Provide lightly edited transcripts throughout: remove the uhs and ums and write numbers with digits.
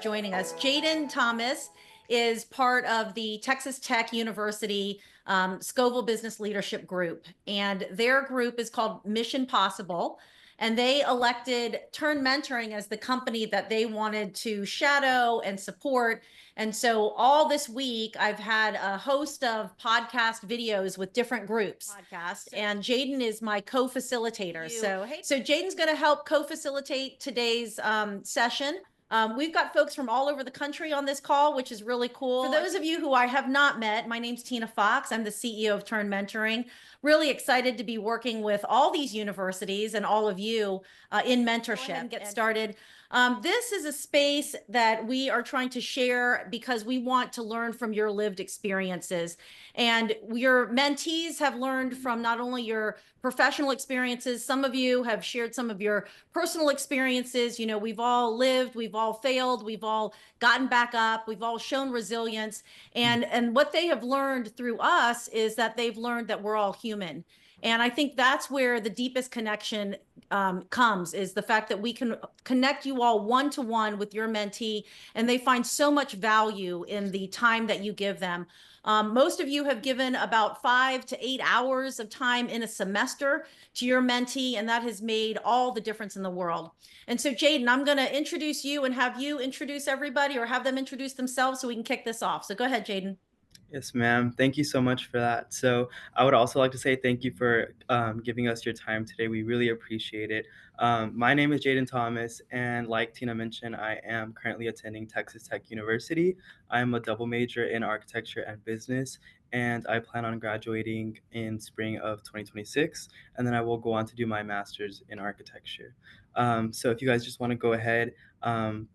joining us. Jaden Thomas is part of the Texas Tech University Scoville Business Leadership Group, and their group is called Mission Possible. And they elected Tern Mentoring as the company that they wanted to shadow and support. And so all this week, I've had a host of podcast videos with different groups. And Jaden is my co-facilitator. So Jaden's going to help co-facilitate today's session. We've got folks from all over the country on this call, which is really cool. For those of you who I have not met, my name's Tina Fox. I'm the CEO of Tern Mentoring. Really excited to be working with all these universities and all of you in mentorship. Go ahead and get started. This is a space that we are trying to share because we want to learn from your lived experiences. And your mentees have learned from not only your professional experiences, some of you have shared some of your personal experiences. You know, we've all lived, we've all failed, we've all gotten back up, we've all shown resilience. And what they have learned through us is that they've learned that we're all human. And I think that's where the deepest connection comes, is the fact that we can connect you all one-to-one with your mentee, and they find so much value in the time that you give them. Most of you have given about 5 to 8 hours of time in a semester to your mentee, and that has made all the difference in the world. And so, Jaden, I'm going to introduce you and have you introduce everybody, or have them introduce themselves so we can kick this off. So go ahead, Jaden. Yes, ma'am. Thank you so much for that. So I would also like to say thank you for giving us your time today. We really appreciate it. My name is Jaden Thomas, and like Tina mentioned, I am currently attending Texas Tech University. I am a double major in architecture and business, and I plan on graduating in spring of 2026, and then I will go on to do my master's in architecture. So if you guys just want to go ahead,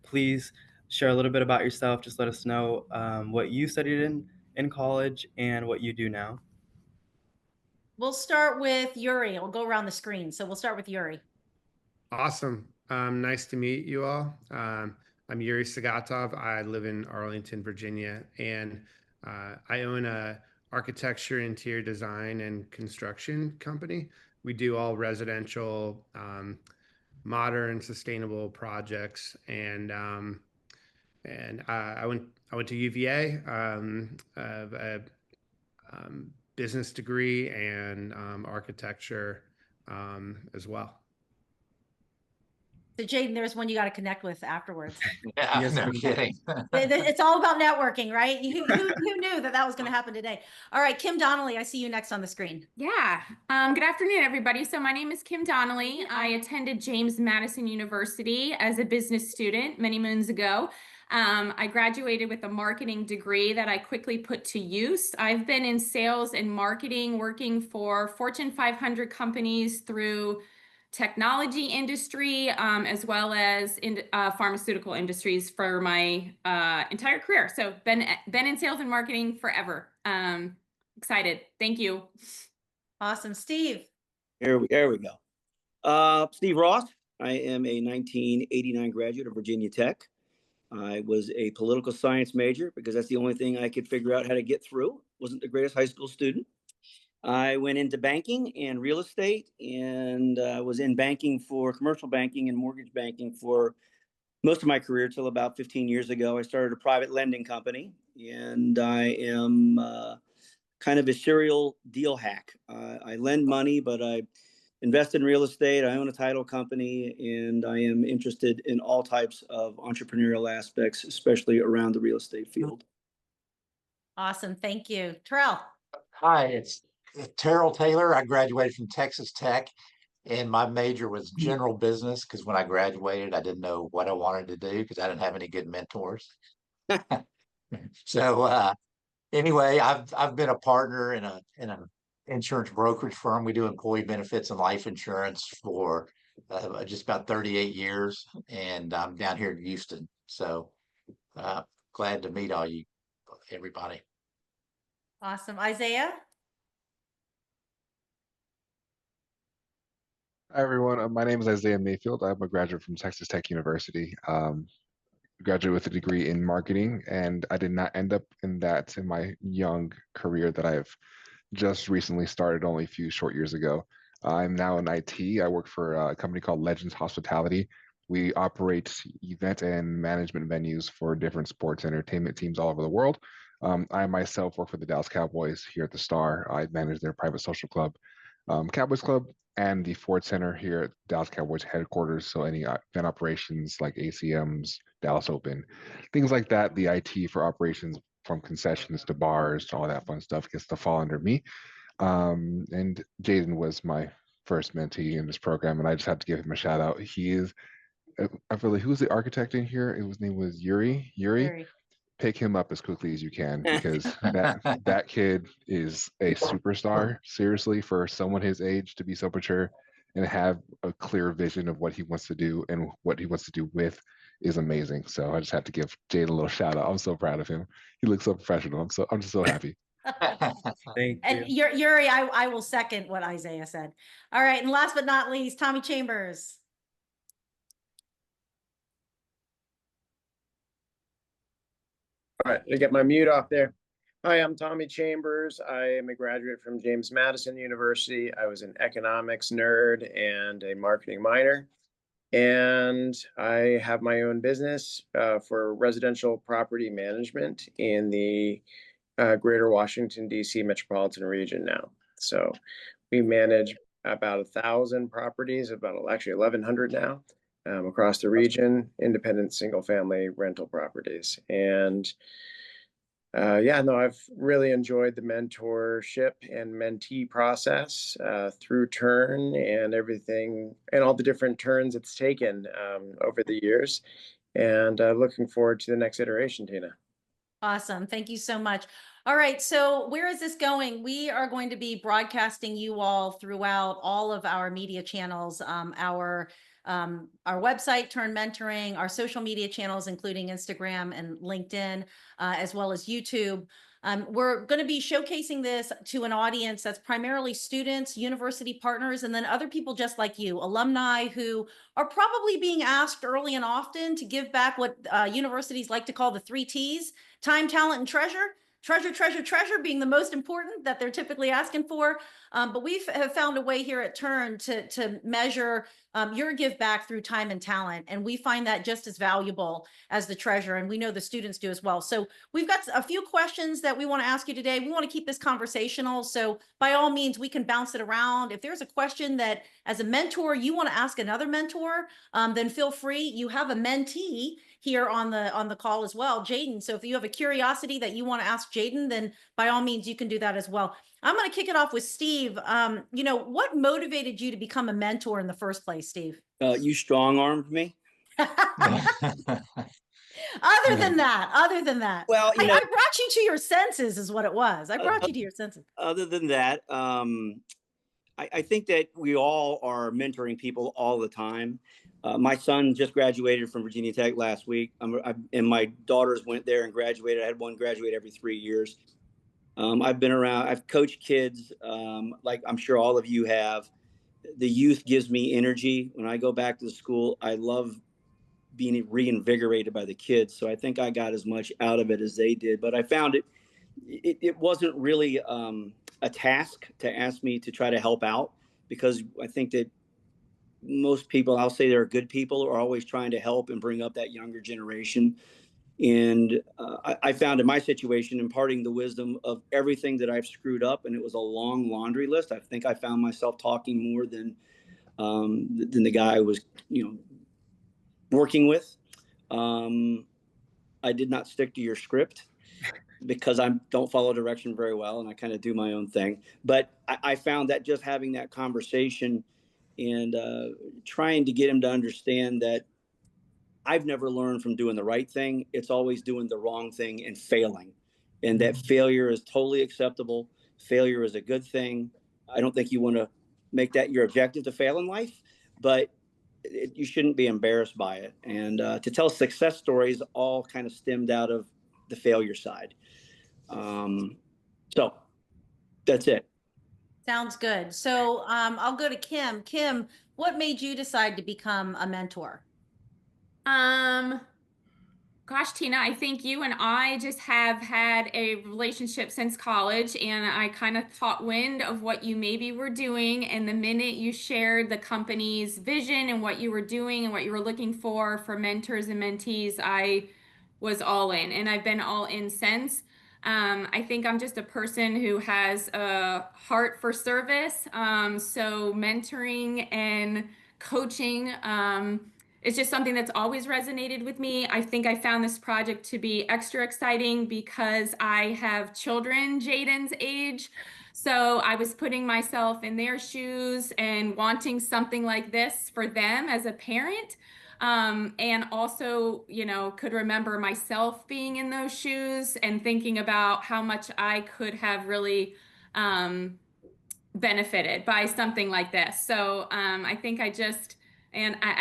please share a little bit about yourself. Just let us know what you studied in college and what you do now. We'll start with Yuri. We'll go around the screen. So we'll start with Yuri. Awesome. Nice to meet you all. I'm Yuri Sagatov. I live in Arlington, Virginia, and I own a architecture, interior design, and construction company. We do all residential, modern, sustainable projects, and I went to UVA, a business degree, and architecture as well. So Jaden, there's one you got to connect with afterwards. Yeah, yes, no kidding. It's all about networking, right? Who knew that was going to happen today? All right, Kim Donnelly, I see you next on the screen. Yeah. Good afternoon, everybody. So my name is Kim Donnelly. I attended James Madison University as a business student many moons ago. I graduated with a marketing degree that I quickly put to use. I've been in sales and marketing, working for Fortune 500 companies through technology industry, as well as in pharmaceutical industries for my entire career. So been in sales and marketing forever. Excited. Thank you. Awesome. Steve. There we go. Steve Ross. I am a 1989 graduate of Virginia Tech. I was a political science major because that's the only thing I could figure out how to get through. Wasn't the greatest high school student. I went into banking and real estate, and was in banking for commercial banking and mortgage banking for most of my career till about 15 years ago. I started a private lending company, and I am kind of a serial deal hack. I lend money, but I invest in real estate. I own a title company, and I am interested in all types of entrepreneurial aspects, especially around the real estate field. Awesome. Thank you. Terrell. Hi, it's Terrell Taylor. I graduated from Texas Tech, and my major was general business because when I graduated, I didn't know what I wanted to do because I didn't have any good mentors. So anyway, I've been a partner in an insurance brokerage firm. We do employee benefits and life insurance for just about 38 years, and I'm down here in Houston. So glad to meet everybody. Awesome. Isaiah. Hi, everyone. My name is Isaiah Mayfield. I'm a graduate from Texas Tech University. Graduate with a degree in marketing, and I did not end up in that in my young career that I've just recently started only a few short years ago. I'm now in IT. I work for a company called Legends Hospitality, We operate event and management venues for different sports entertainment teams all over the world. I myself work for the Dallas Cowboys here at the Star. I manage their private social club, Cowboys Club, and the Ford Center here at Dallas Cowboys headquarters. So any event operations like ACMs, Dallas Open, things like that, the IT for operations from concessions to bars to all that fun stuff gets to fall under me. And Jaden was my first mentee in this program, and I just have to give him a shout out. He is, I feel like, who was the architect in here? His name was Yuri. Very. Pick him up as quickly as you can, because that kid is a superstar. Seriously, for someone his age to be so mature and have a clear vision of what he wants to do and what he wants to do with is amazing. So I just have to give Jade a little shout out. I'm so proud of him. He looks so professional. I'm just so happy. Thank And you. Yuri, I will second what Isaiah said. All right, and last but not least, Tommy Chambers. All right, I get my mute off there. Hi, I'm Tommy Chambers. I am a graduate from James Madison University. I was an economics nerd and a marketing minor. And I have my own business for residential property management in the greater Washington, D.C. metropolitan region now. So we manage about 1,000 properties, actually 1,100 now, across the region, independent single-family rental properties. And yeah, no, I've really enjoyed the mentorship and mentee process through Tern and everything, and all the different turns it's taken over the years. And looking forward to the next iteration, Tina. Awesome. Thank you so much. All right. So where is this going? We are going to be broadcasting you all throughout all of our media channels, our website, Tern Mentoring, our social media channels, including Instagram and LinkedIn, as well as YouTube. We're going to be showcasing this to an audience that's primarily students, university partners, and then other people just like you, alumni who are probably being asked early and often to give back what universities like to call the 3 T's: time, talent, and treasure. Treasure, treasure, treasure being the most important that they're typically asking for. But we have found a way here at Tern to measure your give back through time and talent. And we find that just as valuable as the treasure. And we know the students do as well. So we've got a few questions that we want to ask you today. We want to keep this conversational. So by all means, we can bounce it around. If there's a question that as a mentor, you want to ask another mentor, then feel free. You have a mentee here on the call as well, Jaden. So if you have a curiosity that you want to ask Jaden, then by all means, you can do that as well. I'm going to kick it off with Steve. What motivated you to become a mentor in the first place, Steve? You strong-armed me. Other than that, Well, I brought you to your senses is what it was. I brought you to your senses. Other than that, I think that we all are mentoring people all the time. My son just graduated from Virginia Tech last week, and my daughters went there and graduated. I had one graduate every 3 years. I've been around, I've coached kids, like I'm sure all of you have. The youth gives me energy. When I go back to the school, I love being reinvigorated by the kids. So I think I got as much out of it as they did, but I found it wasn't really a task to ask me to try to help out, because I think that most people, I'll say they're good people, are always trying to help and bring up that younger generation. And I found in my situation, imparting the wisdom of everything that I've screwed up, and it was a long laundry list. I think I found myself talking more than the guy I was, working with. I did not stick to your script because I don't follow direction very well, and I kind of do my own thing. But I found that just having that conversation and trying to get him to understand that I've never learned from doing the right thing. It's always doing the wrong thing and failing. And that failure is totally acceptable. Failure is a good thing. I don't think you want to make that your objective to fail in life, but you shouldn't be embarrassed by it. And to tell success stories all kind of stemmed out of the failure side. So that's it. Sounds good. So I'll go to Kim. Kim, what made you decide to become a mentor? Gosh, Tina, I think you and I just have had a relationship since college, and I kind of caught wind of what you maybe were doing. And the minute you shared the company's vision and what you were doing and what you were looking for mentors and mentees, I was all in, and I've been all in since. I think I'm just a person who has a heart for service. So mentoring and coaching, it's just something that's always resonated with me. I think I found this project to be extra exciting because I have children Jaden's age. So I was putting myself in their shoes and wanting something like this for them as a parent. And also, could remember myself being in those shoes and thinking about how much I could have really benefited by something like this. So I think I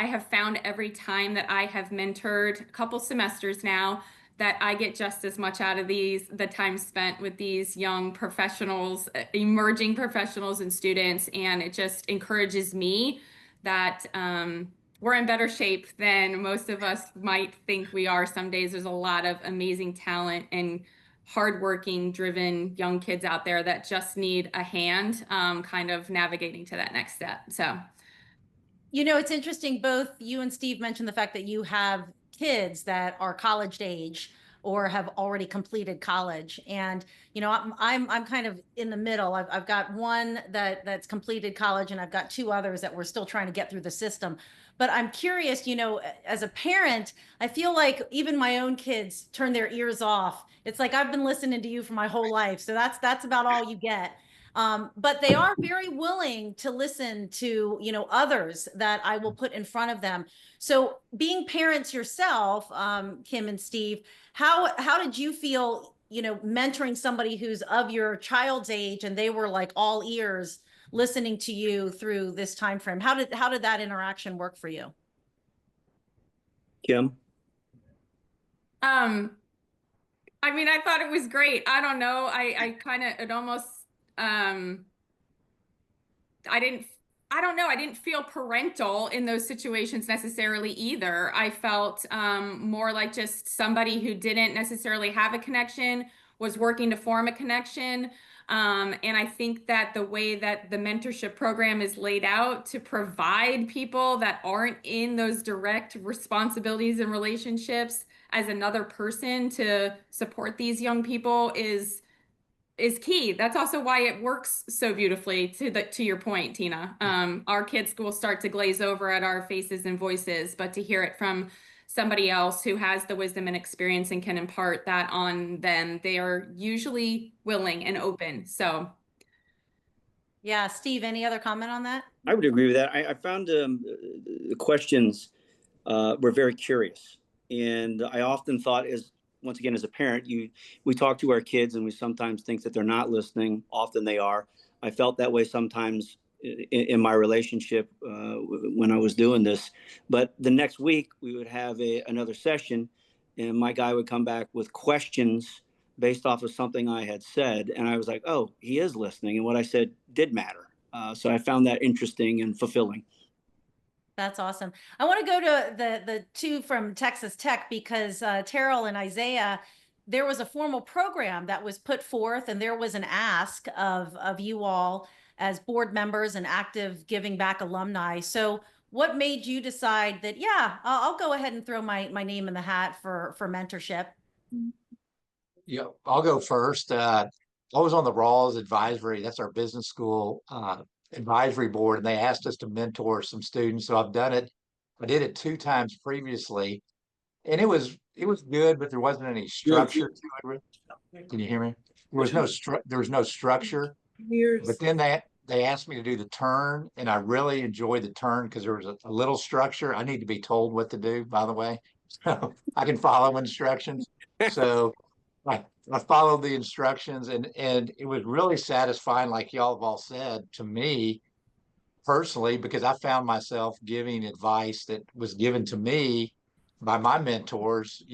have found every time that I have mentored a couple semesters now that I get just as much out of the time spent with these young professionals, emerging professionals and students. And it just encourages me that we're in better shape than most of us might think we are. Some days there's a lot of amazing talent and hardworking, driven young kids out there that just need a hand kind of navigating to that next step. So, It's interesting. Both you and Steve mentioned the fact that you have kids that are college age or have already completed college. And, I'm kind of in the middle. I've got one that's completed college, and I've got two others that we're still trying to get through the system. But I'm curious, as a parent, I feel like even my own kids turn their ears off. It's like, I've been listening to you for my whole life. So that's about all you get. But they are very willing to listen to, others that I will put in front of them. So being parents yourself, Kim and Steve, how did you feel, mentoring somebody who's of your child's age and they were like all ears listening to you through this time frame? How did that interaction work for you? Kim? I mean, I thought it was great. I don't know. I kind of, it almost, I didn't, I don't know. I didn't feel parental in those situations necessarily either. I felt more like just somebody who didn't necessarily have a connection, was working to form a connection. And I think that the way that the mentorship program is laid out to provide people that aren't in those direct responsibilities and relationships as another person to support these young people is key. That's also why it works so beautifully to your point, Tina. Our kids will start to glaze over at our faces and voices, but to hear it from somebody else who has the wisdom and experience and can impart that on them, they are usually willing and open. So Yeah, Steve, any other comment on that? I would agree with that. I found the questions were very curious. And I often thought, once again, as a parent, we talk to our kids and we sometimes think that they're not listening. Often they are. I felt that way sometimes in my relationship when I was doing this. But the next week we would have another session, and my guy would come back with questions based off of something I had said. And I was like, oh, he is listening. And what I said did matter. So I found that interesting and fulfilling. That's awesome. I want to go to the two from Texas Tech because Terrell and Isaiah, there was a formal program that was put forth, and there was an ask of you all as board members and active giving back alumni. So what made you decide that, yeah, I'll go ahead and throw my name in the hat for mentorship? Yeah, I'll go first. I was on the Rawls advisory. That's our business school advisory board, and they asked us to mentor some students. So I've done it. I did it 2 times previously, and it was good, but there wasn't any structure to it. Can you hear me? There was no structure. But then they asked me to do the turn, and I really enjoyed the turn because there was a little structure. I need to be told what to do, by the way, so I can follow instructions. So I followed the instructions, and it was really satisfying, like y'all have all said, to me personally, because I found myself giving advice that was given to me by my mentors,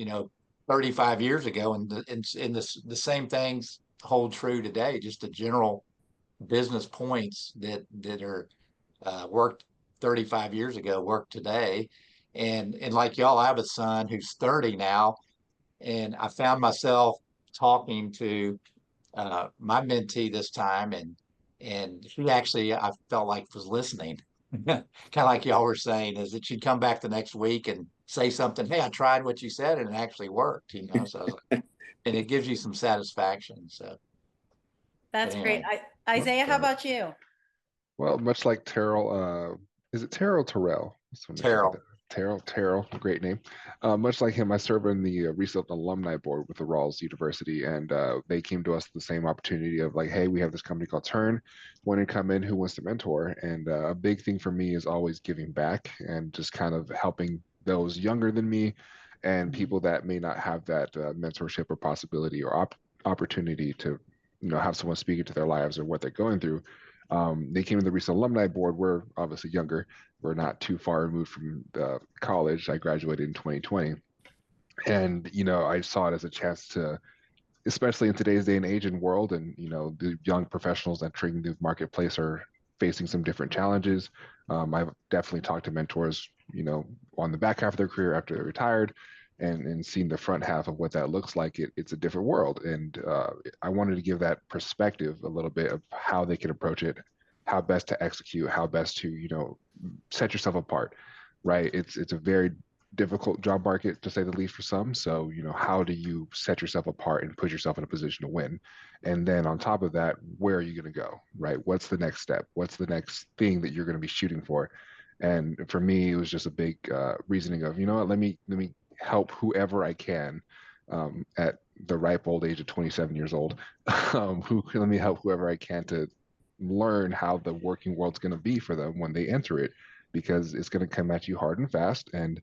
35 years ago, and the same things hold true today. Just the general business points that are worked 35 years ago work today. And like y'all, I have a son who's 30 now, And I found myself talking to my mentee this time, and she actually, I felt like, was listening. Kind of like y'all were saying, is that she'd come back the next week and say something, hey, I tried what you said and it actually worked, you know. So I was like, and it gives you some satisfaction. So, but That's great. anyway, Isaiah, how Well, about you? well, much like Terrell, is it Terrell Terrell? Just want to make sure I get Terrell. that. Terrell, great name. Much like him, I serve on the recent alumni board with the Rawls University, and they came to us with the same opportunity of like, hey, we have this company called Tern, want to come in, who wants to mentor? And a big thing for me is always giving back and just kind of helping those younger than me and people that may not have that mentorship or possibility or opportunity to, have someone speak into their lives or what they're going through. They came to the recent alumni board. We're obviously younger. We're not too far removed from college. I graduated in 2020. And, I saw it as a chance to, especially in today's day and age and world, and, the young professionals entering the marketplace are facing some different challenges. I've definitely talked to mentors, on the back half of their career after they're retired, and seen the front half of what that looks like. It's a different world. And I wanted to give that perspective a little bit of how they can approach it, how best to execute, how best to, set yourself apart, right? It's a very difficult job market to say the least for some. So, how do you set yourself apart and put yourself in a position to win? And then on top of that, where are you going to go, right? What's the next step? What's the next thing that you're going to be shooting for? And for me, it was just a big reasoning of, what, let me help whoever I can at the ripe old age of 27 years old. Let me help whoever I can to learn how the working world's going to be for them when they enter it, because it's going to come at you hard and fast. And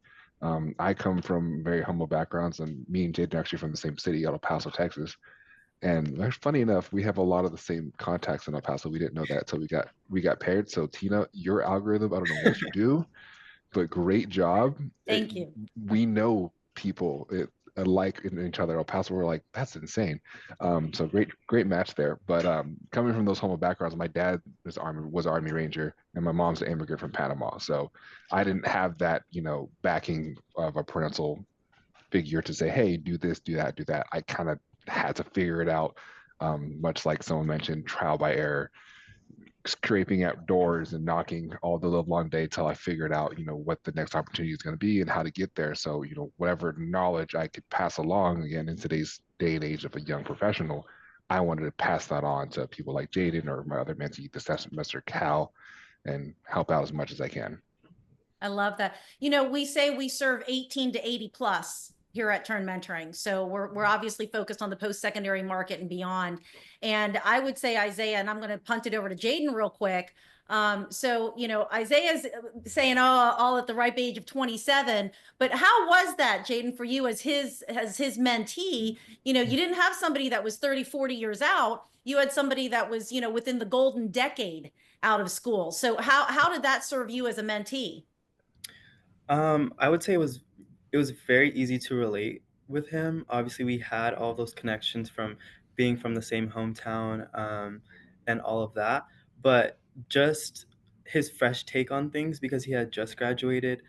I come from very humble backgrounds, and me and Jaden are actually from the same city, El Paso, Texas. And funny enough, we have a lot of the same contacts in El Paso. We didn't know that until we got paired. So Tina, your algorithm, I don't know what you do, but great job. Thank you. We know people alike in each other. El Paso, we're like, that's insane. So great match there. But coming from those humble backgrounds, my dad was Army Ranger, and my mom's an immigrant from Panama. So I didn't have that, backing of a parental figure to say, hey, do this, do that, do that. I kind of had to figure it out, much like someone mentioned, trial by error, scraping at doors and knocking all the live long day till I figured out, what the next opportunity is going to be and how to get there. So, whatever knowledge I could pass along, again, in today's day and age of a young professional, I wanted to pass that on to people like Jaden or my other mentee this semester, Cal, and help out as much as I can. I love that. We say we serve 18 to 80 plus here at Tern Mentoring. So we're obviously focused on the post-secondary market and beyond. And I would say, Isaiah, and I'm going to punt it over to Jaden real quick. Isaiah's saying, all at the ripe age of 27, but how was that, Jaden, for you as his mentee? You didn't have somebody that was 30, 40 years out. You had somebody that was, within the golden decade out of school. So how did that serve you as a mentee? I would say it was very easy to relate with him. Obviously, we had all those connections from being from the same hometown, and all of that. But just his fresh take on things, because he had just graduated.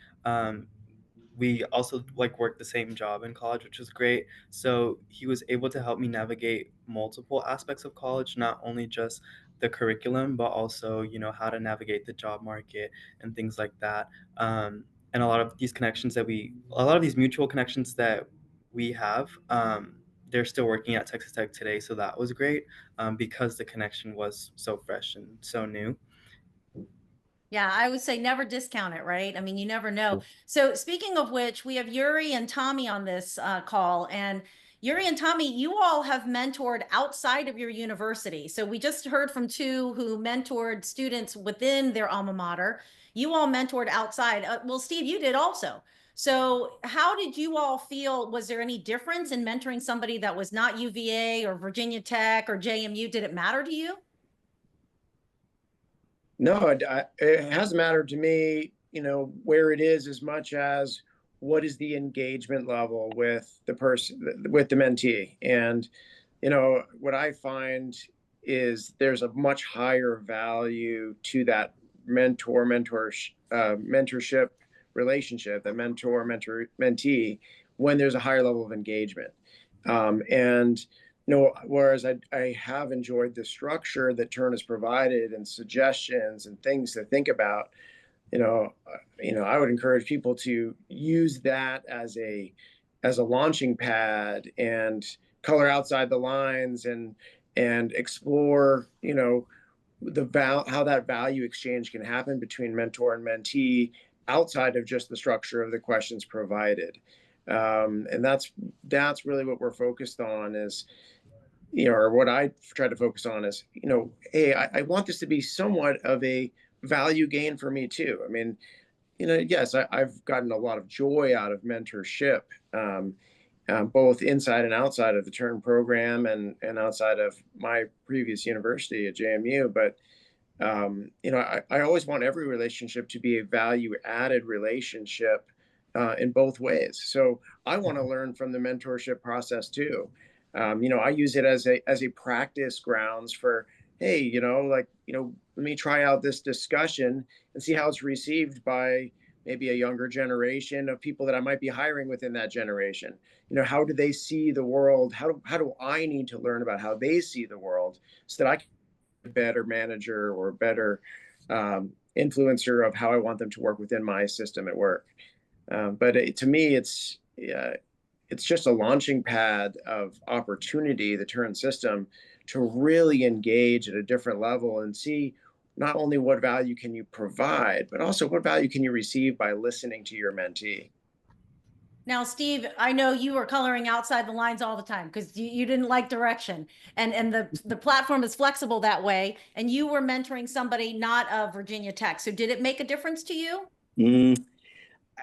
We also worked the same job in college, which was great. So he was able to help me navigate multiple aspects of college, not only just the curriculum, but also, how to navigate the job market and things like that. And a lot of these mutual connections that we have, they're still working at Texas Tech today. So that was great, because the connection was so fresh and so new. Yeah, I would say never discount it, right? I mean, you never know. So speaking of which, we have Yuri and Tommy on this call. And Yuri and Tommy, you all have mentored outside of your university. So we just heard from two who mentored students within their alma mater. You all mentored outside. Well, Steve, you did also. So how did you all feel? Was there any difference in mentoring somebody that was not UVA or Virginia Tech or JMU? Did it matter to you? No, it hasn't mattered to me, where it is, as much as what is the engagement level with the person, with the mentee. And, what I find is there's a much higher value to that mentorship relationship, the mentee, when there's a higher level of engagement. And whereas I have enjoyed the structure that Tern has provided and suggestions and things to think about, I would encourage people to use that as a launching pad and color outside the lines and explore, how that value exchange can happen between mentor and mentee outside of just the structure of the questions provided. And that's really what we're focused on is, or what I try to focus on is, hey, I want this to be somewhat of a value gain for me too. I mean, yes, I've gotten a lot of joy out of mentorship, both inside and outside of the Tern program and outside of my previous university at JMU. But I always want every relationship to be a value added relationship in both ways. So I want to learn from the mentorship process too. I use it as a practice grounds for, hey, let me try out this discussion and see how it's received by maybe a younger generation of people that I might be hiring within that generation. How do they see the world? How do I need to learn about how they see the world so that I can be a better manager or a better influencer of how I want them to work within my system at work. But to me, it's just a launching pad of opportunity, the Tern system, to really engage at a different level and see not only what value can you provide, but also what value can you receive by listening to your mentee. Now, Steve, I know you were coloring outside the lines all the time because you didn't like direction, and the platform is flexible that way. And you were mentoring somebody not of Virginia Tech. So did it make a difference to you?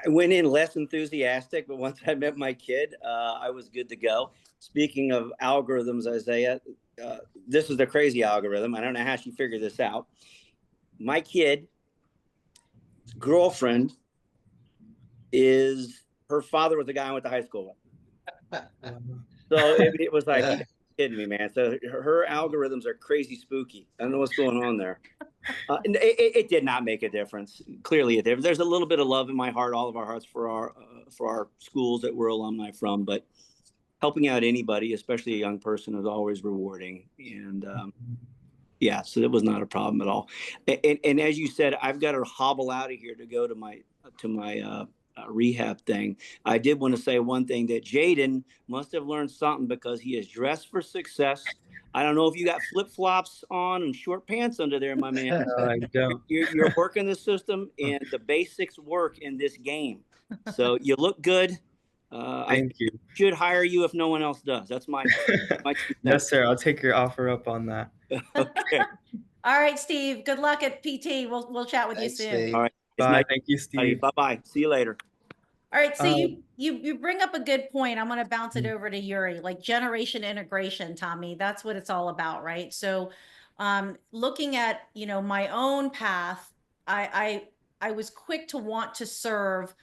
I went in less enthusiastic, but once I met my kid, I was good to go. Speaking of algorithms, Isaiah, this is the crazy algorithm. I don't know how she figured this out. My kid's girlfriend her father was the guy I went to high school with. So it was like, you're kidding me, man. So her algorithms are crazy spooky. I don't know what's going on there. It did not make a difference. Clearly, it did. There's a little bit of love in my heart, all of our hearts, for our schools that we're alumni from. But helping out anybody, especially a young person, is always rewarding. And so it was not a problem at all. And as you said, I've got to hobble out of here to go to my rehab thing. I did want to say one thing, that Jaden must have learned something, because he is dressed for success. I don't know if you got flip-flops on and short pants under there, my man. I don't. You're working the system, and the basics work in this game. So you look good. Thank you. Should hire you if no one else does. That's my Yes, sir. I'll take your offer up on that. Okay. All right, Steve. Good luck at PT. We'll chat with Thanks, you soon. Steve. All right. Bye. Nice. Thank you, Steve. Bye-bye. See you later. All right, so you bring up a good point. I'm going to bounce it over to Yuri. Like generation integration, Tommy, that's what it's all about, right? So looking at, my own path, I was quick to want to serve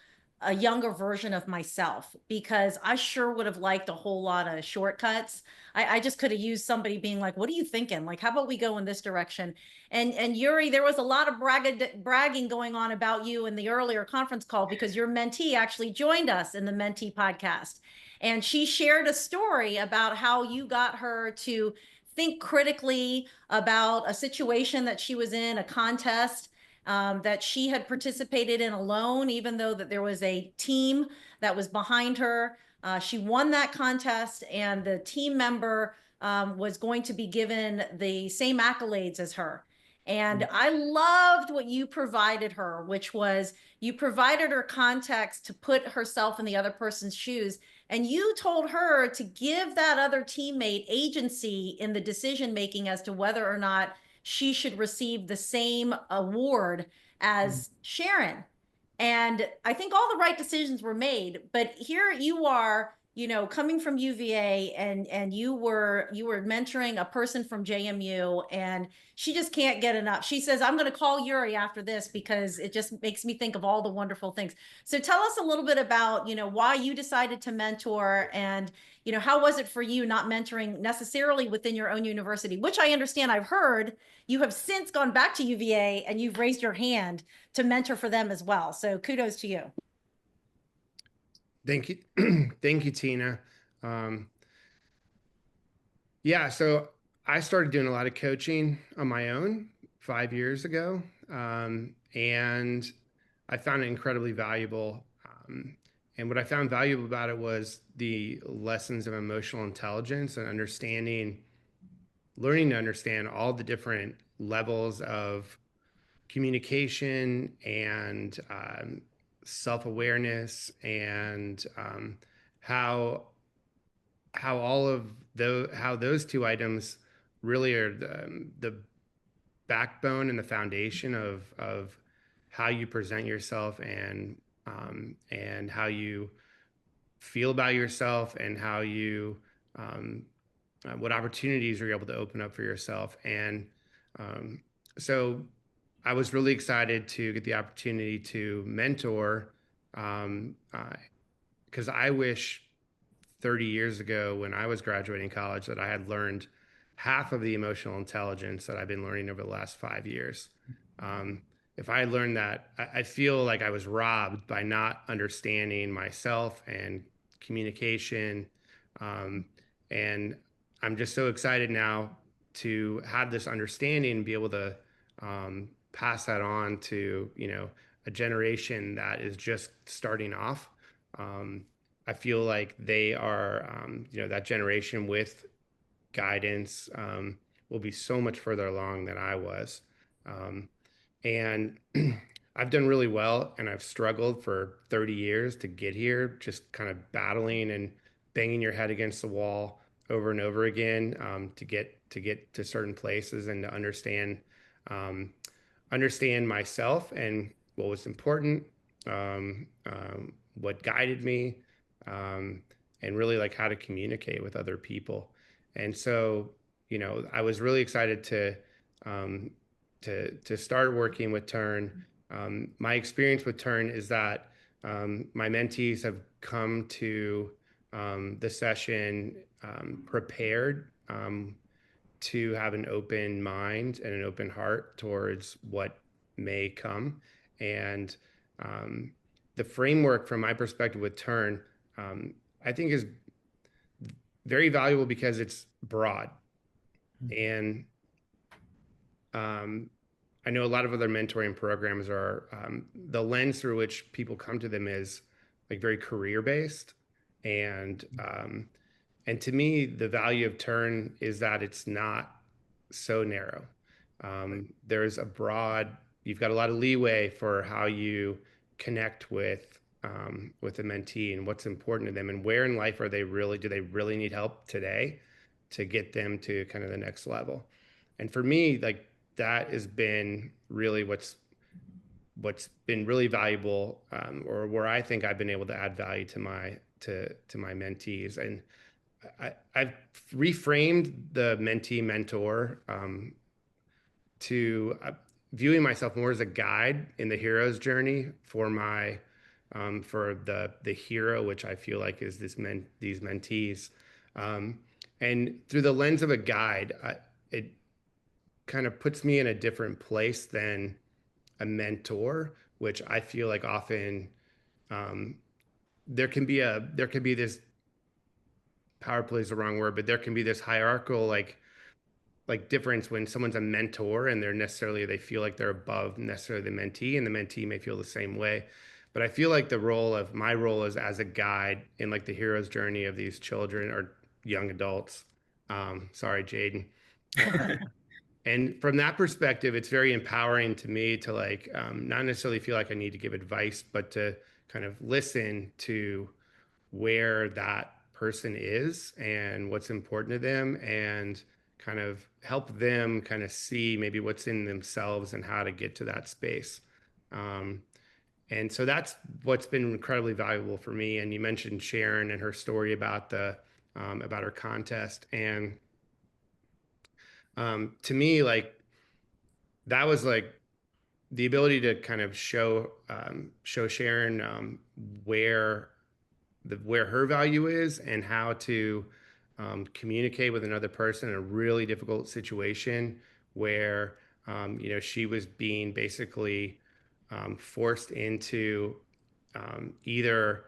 a younger version of myself, because I sure would have liked a whole lot of shortcuts. I just could have used somebody being like, what are you thinking? Like, how about we go in this direction? And Yuri, there was a lot of bragging going on about you in the earlier conference call, because your mentee actually joined us in the mentee podcast. And she shared a story about how you got her to think critically about a situation that she was in, a contest that she had participated in alone, even though that there was a team that was behind her. She won that contest, and the team member was going to be given the same accolades as her. And I loved what you provided her, which was you provided her context to put herself in the other person's shoes. And you told her to give that other teammate agency in the decision making as to whether or not she should receive the same award as Sharon. And I think all the right decisions were made, but here you are, coming from UVA, and you were mentoring a person from JMU, and she just can't get enough. She says, I'm going to call Yuri after this because it just makes me think of all the wonderful things. So tell us a little bit about, why you decided to mentor, and, how was it for you not mentoring necessarily within your own university, which I understand, I've heard you have since gone back to UVA and you've raised your hand to mentor for them as well. So kudos to you. Thank you. Thank you, Tina. Yeah, so I started doing a lot of coaching on my own 5 years ago, and I found it incredibly valuable. And what I found valuable about it was the lessons of emotional intelligence and learning to understand all the different levels of communication and self-awareness, and how how those two items really are the backbone and the foundation of how you present yourself, and how you feel about yourself, and how you what opportunities you're able to open up for yourself. And um, so I was really excited to get the opportunity to mentor, because I wish 30 years ago when I was graduating college that I had learned half of the emotional intelligence that I've been learning over the last 5 years. Um, if I had learned that, I feel like I was robbed by not understanding myself and communication. Um, and I'm just so excited now to have this understanding and be able to pass that on to, a generation that is just starting off. Um, I feel like they are, that generation with guidance will be so much further along than I was. Um, and I've done really well, and I've struggled for 30 years to get here, just kind of battling and banging your head against the wall over and over again, to get to certain places, and to um, understand myself and what was important, what guided me, um, and really like how to communicate with other people. And so, I was really excited um, to start working with Tern. My experience with Tern is that my mentees have come to the session prepared, to have an open mind and an open heart towards what may come. And um, the framework, from my perspective with Turn, I think is very valuable because it's broad. And I know a lot of other mentoring programs are, the lens through which people come to them is like very career based. And to me, the value of Turn is that it's not so narrow. There's you've got a lot of leeway for how you connect with a mentee and what's important to them, and where in life do they really need help today to get them to kind of the next level. And for me, like, that has been really what's been really valuable, or where I think I've been able to add value to my mentees. And I've reframed the mentee mentor, to viewing myself more as a guide in the hero's journey for the hero, which I feel like is these mentees. And through the lens of a guide, it kind of puts me in a different place than a mentor, which I feel like often, um, there can be this, power play is the wrong word, but there can be this hierarchical, like difference when someone's a mentor and they feel like they're above necessarily the mentee, and the mentee may feel the same way. But I feel like my role is as a guide in like the hero's journey of these children or young adults. Sorry, Jaden. And from that perspective, it's very empowering to me to not necessarily feel like I need to give advice, but to kind of listen to where that person is and what's important to them, and kind of help them kind of see maybe what's in themselves and how to get to that space. Um, and so that's what's been incredibly valuable for me. And you mentioned Sharon and her story about about her contest. And to me, like, that was like the ability to kind of show Sharon where where her value is, and how to communicate with another person in a really difficult situation where she was being basically forced into either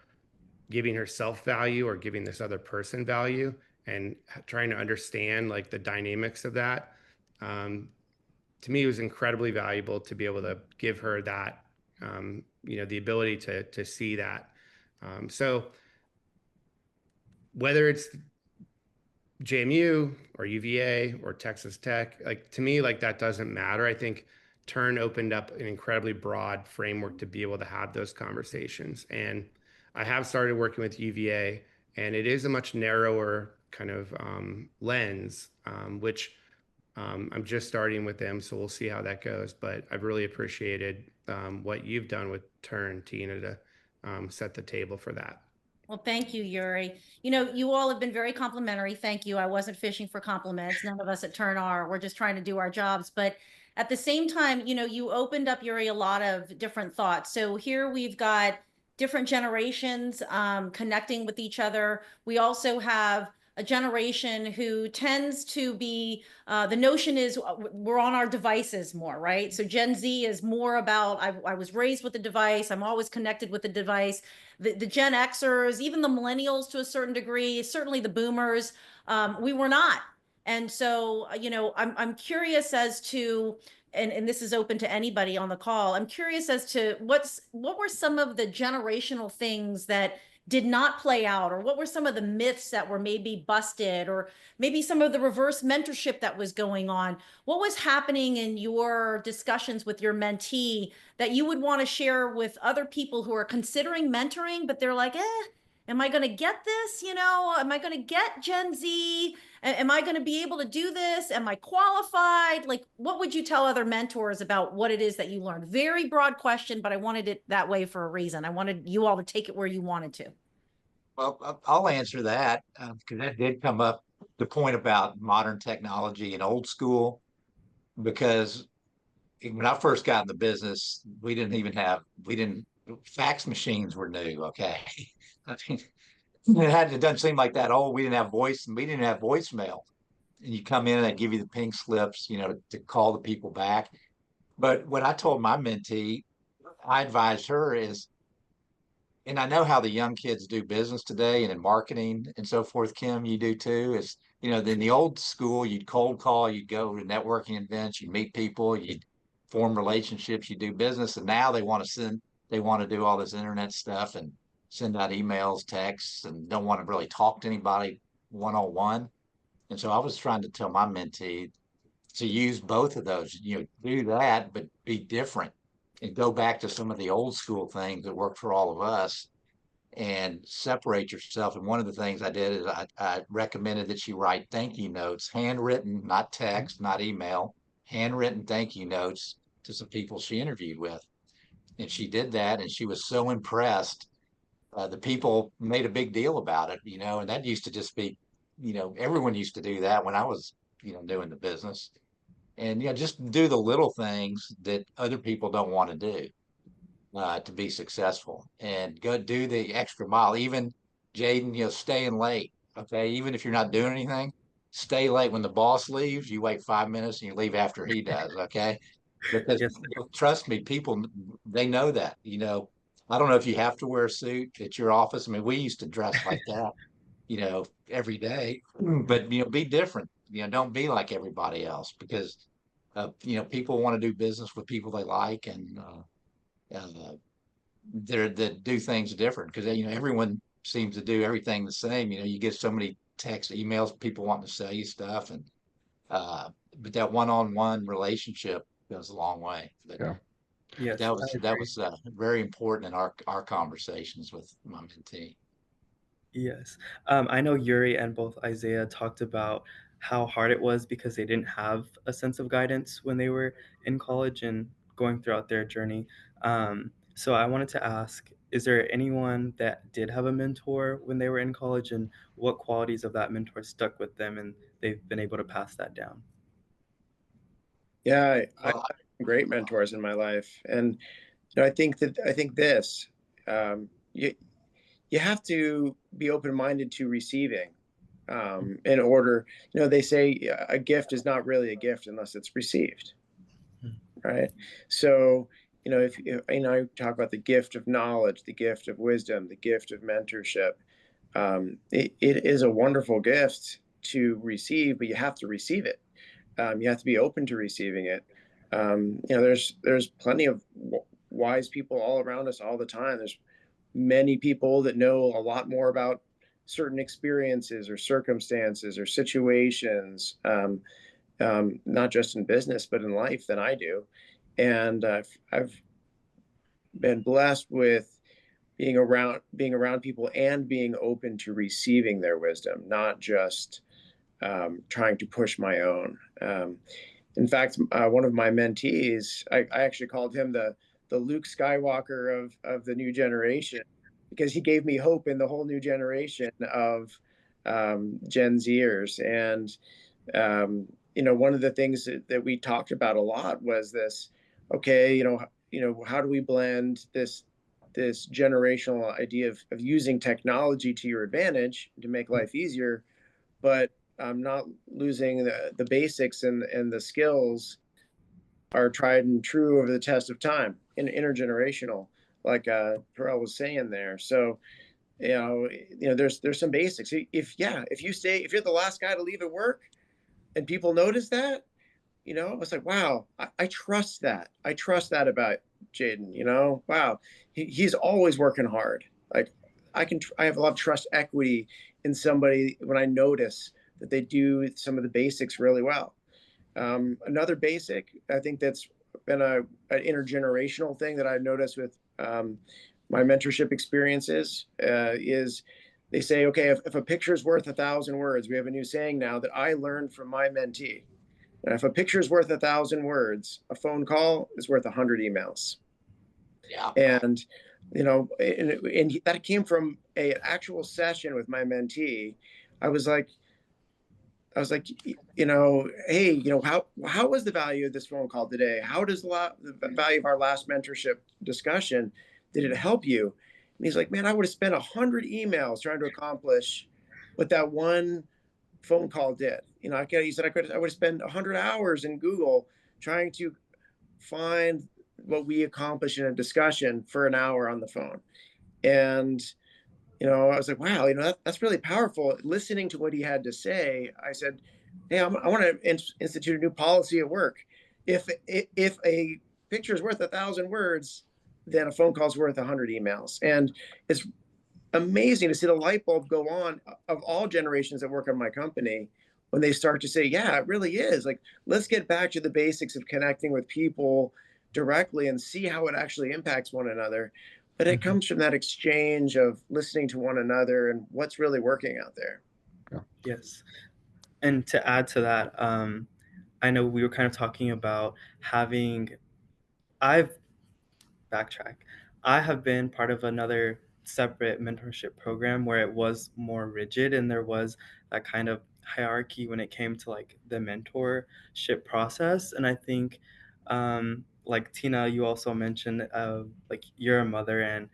giving herself value or giving this other person value. and trying to understand like the dynamics of that. To me, it was incredibly valuable to be able to give her that, the ability to see that. So whether it's JMU or UVA or Texas Tech, like to me, like that doesn't matter. I think Tern opened up an incredibly broad framework to be able to have those conversations. And I have started working with UVA, and it is a much narrower kind of lens, which I'm just starting with them, so we'll see how that goes. But I've really appreciated what you've done with Tern, Tina, to set the table for that. Well, thank you, Yuri. You all have been very complimentary. Thank you. I wasn't fishing for compliments. None of us at Turn are. We're just trying to do our jobs. But at the same time, you opened up, Yuri, a lot of different thoughts. So here we've got different generations connecting with each other. We also have a generation who tends to be, the notion is we're on our devices more, right? So Gen Z is more about, I was raised with a device. I'm always connected with the device. The Gen Xers, even the millennials to a certain degree, certainly the boomers, we were not. And so, I'm curious as to, and this is open to anybody on the call. I'm curious as to what were some of the generational things that did not play out, or what were some of the myths that were maybe busted, or maybe some of the reverse mentorship that was going on. What was happening in your discussions with your mentee that you would want to share with other people who are considering mentoring, but they're like, am I going to get this? Am I going to get Gen Z? Am I going to be able to do this? Am I qualified? Like, what would you tell other mentors about what it is that you learned? Very broad question, but I wanted it that way for a reason. I wanted you all to take it where you wanted to. Well, I'll answer that because that did come up, the point about modern technology and old school, because when I first got in the business, we didn't, fax machines were new. Okay. I mean, it doesn't seem like that old. We didn't have voicemail. And you come in and they give you the pink slips, to call the people back. But what I told my mentee, I advised her is, and I know how the young kids do business today and in marketing and so forth, Kim, you do too, is, in the old school, you'd cold call, you'd go to networking events, you'd meet people, you'd form relationships, you do business. And now they want to do all this internet stuff and send out emails, texts, and don't want to really talk to anybody one-on-one. And so I was trying to tell my mentee to use both of those, do that, but be different and go back to some of the old school things that worked for all of us and separate yourself. And one of the things I did is I recommended that she write thank you notes, handwritten, not text, not email, handwritten thank you notes to some people she interviewed with. And she did that, and she was so impressed. The people made a big deal about it, and that used to just be, everyone used to do that when I was, doing the business. And, just do the little things that other people don't want to do to be successful, and go do the extra mile. Even Jaden, staying late. Okay. Even if you're not doing anything, stay late. When the boss leaves, you wait 5 minutes and you leave after he does. Okay. Because Yes. trust me, people, they know that, I don't know if you have to wear a suit at your office. I mean, we used to dress like that, every day, but, be different, don't be like everybody else, because, people want to do business with people they like, and, that do things different, because, everyone seems to do everything the same. You get so many texts, emails, people wanting to sell you stuff, and, but that one-on-one relationship goes a long way. But Yeah. Yes, that I was agree. very important in our conversations with my mentee. Yes. I know Yuri and both Isaiah talked about how hard it was because they didn't have a sense of guidance when they were in college and going throughout their journey. So I wanted to ask, is there anyone that did have a mentor when they were in college, and what qualities of that mentor stuck with them and they've been able to pass that down? Yeah, I Well, had great mentors in my life, and I think this, you have to be open-minded to receiving, in order. They say a gift is not really a gift unless it's received, right? So, if I talk about the gift of knowledge, the gift of wisdom, the gift of mentorship, it is a wonderful gift, to receive, but you have to receive it. You have to be open to receiving it. You know, there's plenty of wise people all around us all the time. There's many people that know a lot more about certain experiences or circumstances or situations, not just in business, but in life than I do. And I've been blessed with being around people and being open to receiving their wisdom, not just trying to push my own. In fact, one of my mentees, I actually called him the Luke Skywalker of the new generation, because he gave me hope in the whole new generation of Gen Zers. And you know, one of the things that we talked about a lot was this. Okay, you know, how do we blend this generational idea of using technology to your advantage to make life easier, but not losing the basics and the skills are tried and true over the test of time, and intergenerational, like Terrell was saying there. So there's some basics. If you're the last guy to leave at work and people notice that, you know, it's like, wow, I trust that. I trust that about Jaden, you know, wow, he's always working hard. Like I have a lot of trust equity in somebody when I notice that they do some of the basics really well. Another basic, I think that's been an intergenerational thing that I've noticed with my mentorship experiences is they say, okay, if a picture is worth 1,000 words, we have a new saying now that I learned from my mentee. And if a picture is worth 1,000 words, a phone call is worth 100 emails. Yeah. And, you know, and that came from an actual session with my mentee. I was like, you know, hey, you know, how was the value of this phone call today? How does the value of our last mentorship discussion, did it help you? And he's like, man, I would have spent 100 emails trying to accomplish what that one phone call did. You know, he said I would spend 100 hours in Google trying to find what we accomplished in a discussion for an hour on the phone. And you know, I was like, wow, you know, that's really powerful. Listening to what he had to say, I said, hey, I want to institute a new policy at work. If a picture is worth 1,000 words, then a phone call is worth 100 emails. And it's amazing to see the light bulb go on of all generations that work on my company when they start to say, yeah, it really is. Like, let's get back to the basics of connecting with people directly and see how it actually impacts one another. But it comes from that exchange of listening to one another and what's really working out there. Yes. And to add to that, I know we were kind of talking about I've backtracked. I have been part of another separate mentorship program where it was more rigid and there was that kind of hierarchy when it came to like the mentorship process. And I think, like Tina, you also mentioned, like you're a mother and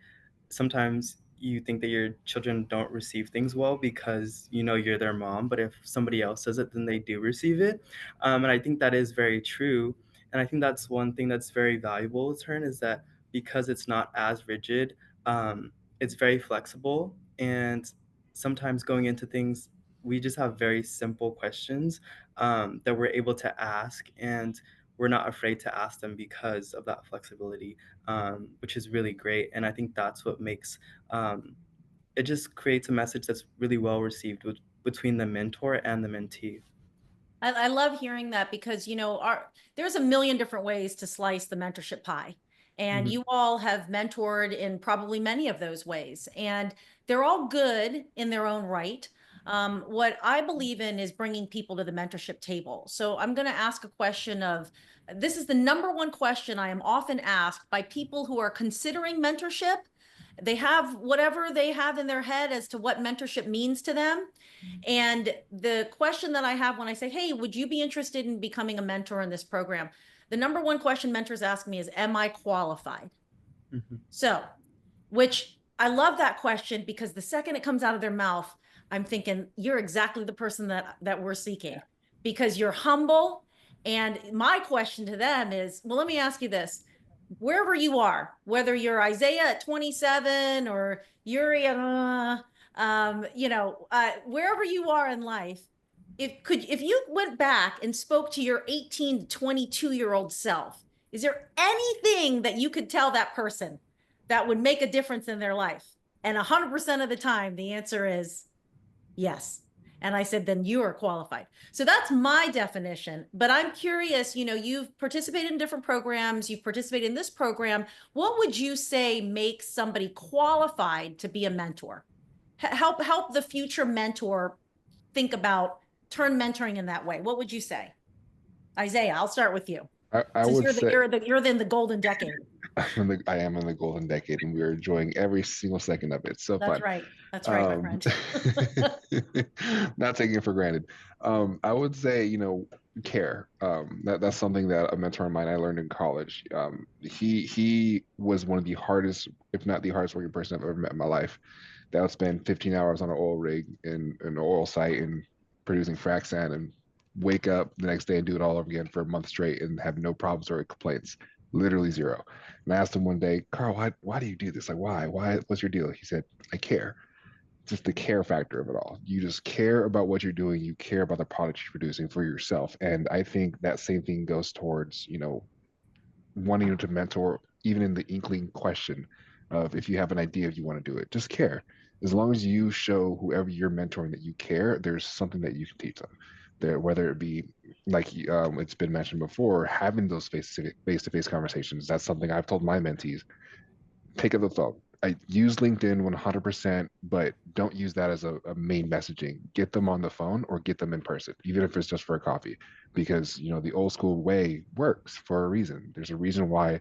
sometimes you think that your children don't receive things well because you know you're their mom, but if somebody else says it, then they do receive it. And I think that is very true. And I think that's one thing that's very valuable with Tern is that because it's not as rigid, it's very flexible. And sometimes going into things, we just have very simple questions that we're able to ask, and we're not afraid to ask them because of that flexibility, which is really great. And I think that's what makes it just creates a message that's really well received between the mentor and the mentee. I love hearing that because, you know, there's a million different ways to slice the mentorship pie. And you all have mentored in probably many of those ways. And they're all good in their own right. What I believe in is bringing people to the mentorship table. So I'm going to ask a question this is the number one question I am often asked by people who are considering mentorship. They have whatever they have in their head as to what mentorship means to them. And the question that I have when I say, hey, would you be interested in becoming a mentor in this program? The number one question mentors ask me is, am I qualified? So, which I love that question because the second it comes out of their mouth, I'm thinking you're exactly the person that we're seeking because you're humble. And my question to them is, well, let me ask you this. Wherever you are, whether you're Isaiah at 27 or Yuri at, wherever you are in life, if you went back and spoke to your 18 to 22-year-old self, is there anything that you could tell that person that would make a difference in their life? And 100% of the time, the answer is yes. And I said, then you are qualified. So that's my definition. But I'm curious, you've participated in different programs, you've participated in this program. What would you say makes somebody qualified to be a mentor? Help the future mentor think about Tern mentoring in that way. What would you say? Isaiah, I'll start with you. I Since would say you're in the golden decade. I am in the golden decade, and we're enjoying every single second of it. So That's fun. right. That's right, my friend. Not taking it for granted. I would say, care. That's something that a mentor of mine I learned in college. He was one of the hardest, if not the hardest working person I've ever met in my life. That would spend 15 hours on an oil rig in an oil site and producing frac sand, and wake up the next day and do it all over again for a month straight and have no problems or complaints. Literally zero. And I asked him one day, Carl, why do you do this? Like, why? What's your deal? He said, I care. Just the care factor of it all. You just care about what you're doing. You care about the product you're producing for yourself. And I think that same thing goes towards, wanting to mentor, even in the inkling question of if you have an idea, if you want to do it, just care. As long as you show whoever you're mentoring that you care, there's something that you can teach them. There, whether it be like it's been mentioned before, having those face-to-face conversations. That's something I've told my mentees. Pick up the phone. I use LinkedIn 100%, but don't use that as a main messaging. Get them on the phone or get them in person, even if it's just for a coffee, because the old school way works for a reason. There's a reason why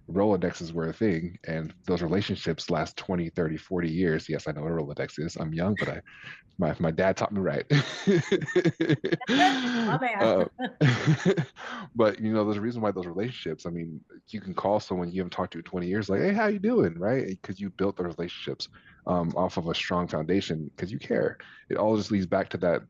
Rolodexes were a thing, and those relationships last 20, 30, 40 years. Yes, I know what a Rolodex is. I'm young, but my dad taught me right. My bad. But there's a reason why those relationships, I mean, you can call someone you haven't talked to in 20 years, like, hey, how you doing? Right? Because you built those relationships off of a strong foundation because you care. It all just leads back to that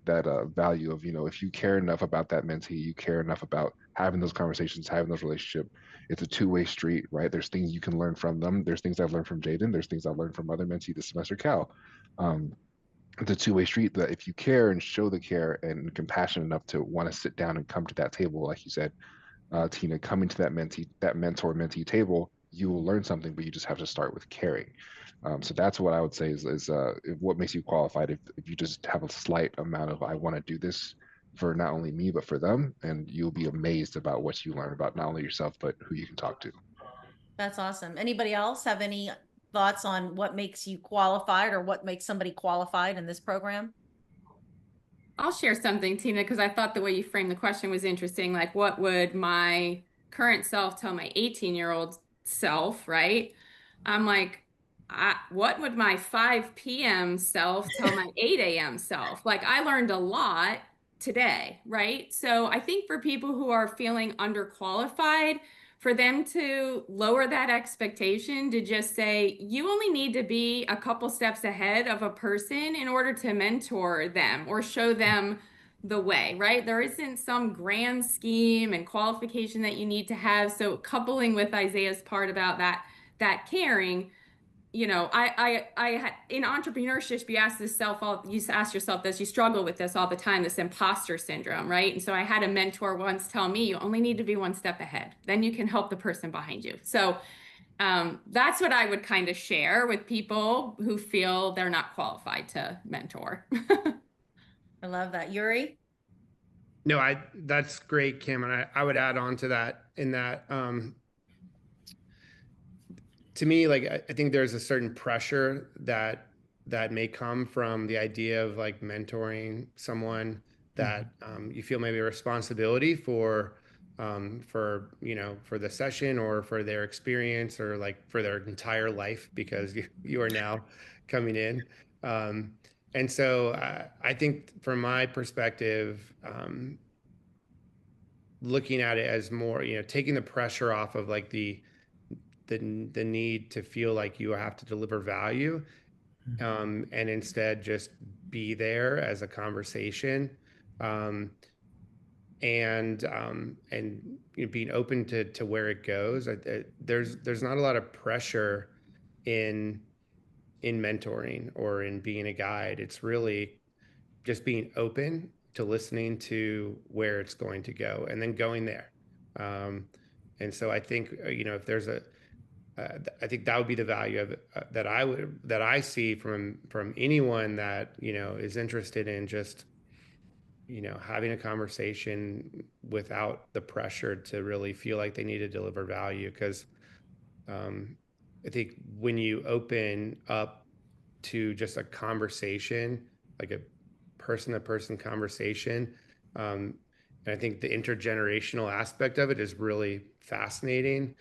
value of, if you care enough about that mentee, you care enough about having those conversations, having those relationships. It's a two-way street, right? There's things you can learn from them. There's things I've learned from Jaden. There's things I've learned from other mentees this semester, Cal. It's a two-way street that if you care and show the care and compassion enough to want to sit down and come to that table, like you said, Tina, coming to that mentor-mentee table, you will learn something, but you just have to start with caring. So that's what I would say is what makes you qualified. If you just have a slight amount of, I want to do this for not only me, but for them, and you'll be amazed about what you learn about not only yourself, but who you can talk to. That's awesome. Anybody else have any thoughts on what makes you qualified or what makes somebody qualified in this program? I'll share something, Tina, because I thought the way you framed the question was interesting. Like, what would my current self tell my 18-year-old self, right? I'm like, what would my 5 p.m. self tell my 8 a.m. self? Like, I learned a lot today, right? So I think for people who are feeling underqualified, for them to lower that expectation to just say, you only need to be a couple steps ahead of a person in order to mentor them or show them the way, right? There isn't some grand scheme and qualification that you need to have. So coupling with Isaiah's part about that caring, I in entrepreneurship, you ask yourself this, you struggle with this all the time, this imposter syndrome, right? And so I had a mentor once tell me, you only need to be one step ahead, then you can help the person behind you. So that's what I would kind of share with people who feel they're not qualified to mentor. I love that. Yuri? No, that's great, Kim. And I would add on to that in that, to me, like, I think there's a certain pressure that may come from the idea of like mentoring someone that you feel maybe a responsibility for the session or for their experience or like for their entire life because you are now coming in. And so I think from my perspective, looking at it as more, taking the pressure off of like the need to feel like you have to deliver value, and instead just be there as a conversation, and being open to where it goes. There's not a lot of pressure in mentoring or in being a guide. It's really just being open to listening to where it's going to go and then going there. And so I think, if there's I think that would be the value of that I see from anyone that, is interested in just, having a conversation without the pressure to really feel like they need to deliver value. Because I think when you open up to just a conversation, like a person-to-person conversation, and I think the intergenerational aspect of it is really fascinating,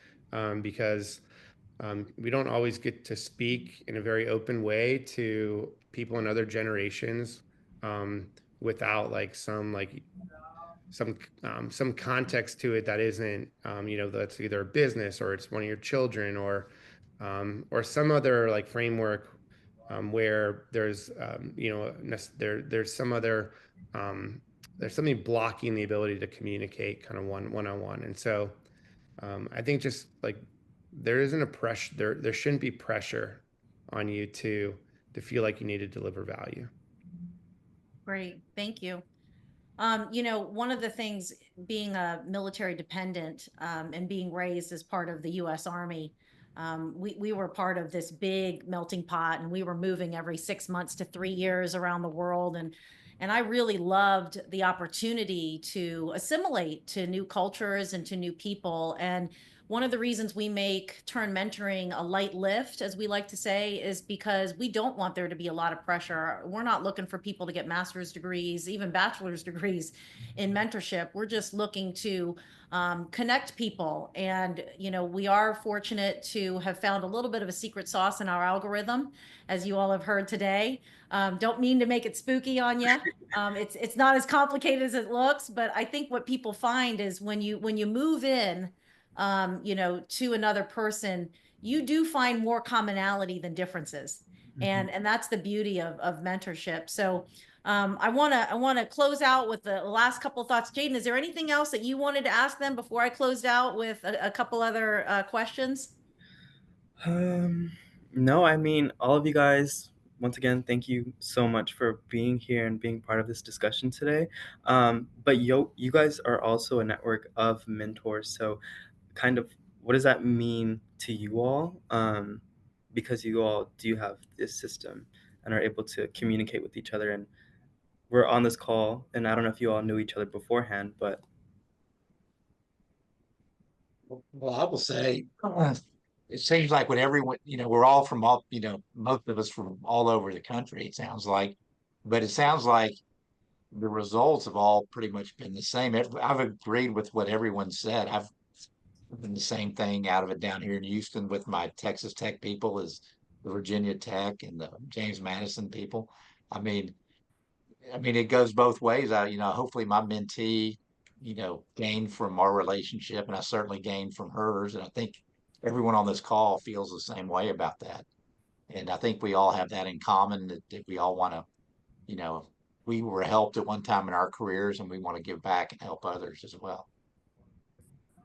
because we don't always get to speak in a very open way to people in other generations, without like some context to it that isn't, that's either a business or it's one of your children, or some other like framework, where there's there's some other, there's something blocking the ability to communicate kind of one-on-one. And so I think just like there isn't a pressure, there shouldn't be pressure on you to feel like you need to deliver value. Great, thank you. One of the things, being a military dependent, and being raised as part of the U.S. Army, we were part of this big melting pot, and we were moving every 6 months to 3 years around the world. And I really loved the opportunity to assimilate to new cultures and to new people. And one of the reasons we make Tern mentoring a light lift, as we like to say, is because we don't want there to be a lot of pressure. We're not looking for people to get master's degrees, even bachelor's degrees in mentorship. We're just looking to connect people. And, we are fortunate to have found a little bit of a secret sauce in our algorithm, as you all have heard today. Don't mean to make it spooky on you. It's not as complicated as it looks, but I think what people find is when you move in, to another person, you do find more commonality than differences. And that's the beauty of mentorship. So I want to close out with the last couple of thoughts. Jaden, is there anything else that you wanted to ask them before I closed out with a couple other questions? No, I mean, all of you guys, once again, thank you so much for being here and being part of this discussion today. But you guys are also a network of mentors. So kind of what does that mean to you all? Because you all do have this system and are able to communicate with each other. And we're on this call, and I don't know if you all knew each other beforehand, but Well, I will say, it seems like when everyone, we're all from all, most of us from all over the country, it sounds like, but it sounds like the results have all pretty much been the same. I've agreed with what everyone said. I've done the same thing out of it down here in Houston with my Texas Tech people, is the Virginia Tech and the James Madison people. I mean, it goes both ways. Hopefully my mentee, gained from our relationship, and I certainly gained from hers. And I think everyone on this call feels the same way about that. And I think we all have that in common, that we all want to, you know, we were helped at one time in our careers, and we want to give back and help others as well.